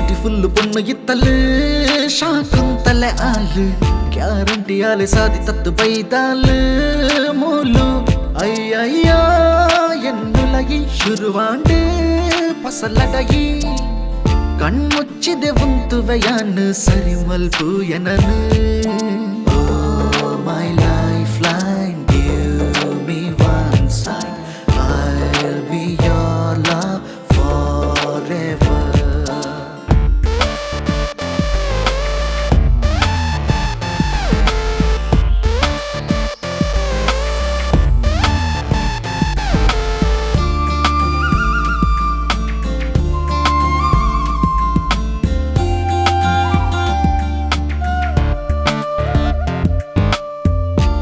beautiful ಪೊಣ್ಣು ಇತ್ತಲು ಶಾಕುಂತಲೆ ಆಲು guarantee ಆಲೆ ಸಾದಿ ತತ್ತು ಬೈದಾಲು ಮೂಲು ಅಯ್ಯಯ್ಯೋ ಎನ್ನುಲಗಿ ಶುರುವಾಂಡು ಪಸಲಡಗಿ ಕಣ್ಮುಚ್ಚಿದೆ ಉಂತುವೆಯಾನು ಸರಿ ಮಲ್ಪು ಎನನು my lifeline give me one sign I'll be your love forever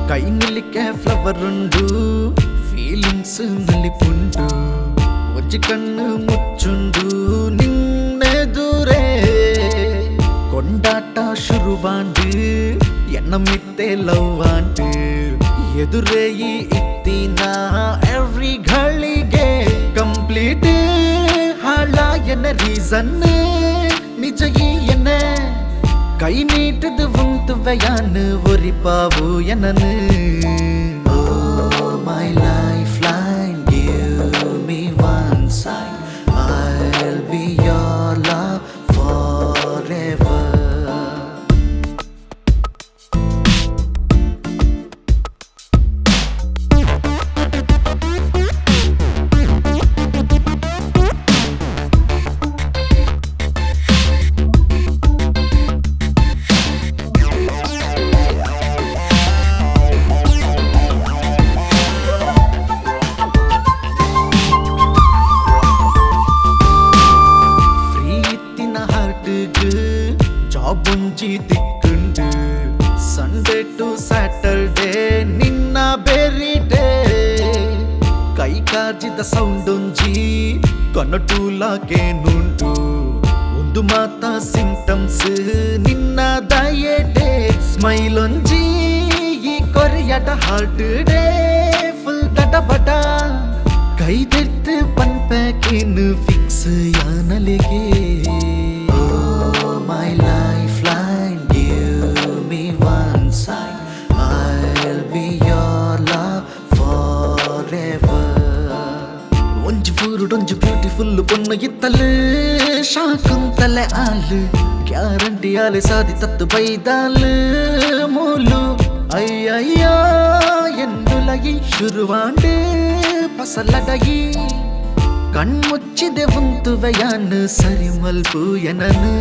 ಕೈ ನಿಲ್ಲಿಕ್ಕೆ ಫ್ಲವರ್ ಉಂಡು ಫೀಲಿಂಗ್ಸ್ ನಲಿಪುಂಡು ಒಜ್ಜಿ ಕಣ್ಣು ಮುಚ್ಚುಂಡು ನಿನ್ನೆದುರೇ ಕೊಂಡಾಟ ಶುರುವಾಂಡು ಎನ್ನ ಮಿತ್ತೆ ಲವ್ ಆಂಡು ಎದುರೇ ಈ ಇತ್ತಿನ ಎವ್ರಿ ಘಳಿಗೆ ಕಂಪ್ಲೀಟ್ ಹಾಳ ಎನ್ನ ರೀಸನ್ ನಿಜ ಈ ಎನ್ನ ಕೈ ನೀಟದು ಉಂತುವೆಯಾನು ಒರಿಪಾವು ಎನನು my lifeline give me one sign I'll be your love forever ಒಂಜಿ ದಿಕ್ಕುಂಡು ಸಂಡೇ ಟು ಸ್ಯಾಟರ್ಡೇ ನಿನ್ನ ಬೇರೆ ಡೇ ಕೈ ಕಾಜಿದ ಸೌಂಡ್ ಒಂಜಿ ಕನಟೂಲಾಗೇನುಂಟು ಒಂದು ಮಾತ ಸಿಂಟಮ್ಸ್ ನಿನ್ನ ದಯೆಡೆ ಸ್ಮೈಲ್ ಒಂಜಿ ಈ ಕೊರಿಯದ ಹಾರ್ಟ್ ಡೇ ಫುಲ್ ಡಟಬಟ ಕೈದೆರ್ತು ಪನ್ಪೇಕೇನು ಫಿಕ್ಸ್ ಯಾನಲಿಗೆ my lifeline give me one sign I'll be your love forever ಒಂಜಿ ಊರುಡೊಂಜಿ ಬ್ಯೂಟಿಫುಲ್ ಪೊಣ್ಣು ಇತ್ತಲು ಶಾಕುಂತಲೆ ಆಲು ಗ್ಯಾರಂಟಿ ಆಲೆ ಸಾದಿ ತತ್ತು ಬೈದಾಲು ಮೂಲು ಅಯ್ಯಯ್ಯೋ ಎನ್ನುಲಗಿ ಶುರುವಾಂಡು ಪಸಲಡಗಿ ಕಣ್ಮುಚ್ಚಿದೆ ಉಂತುವೆಯಾನು ಸರಿ ಮಲ್ಪು ಎನನು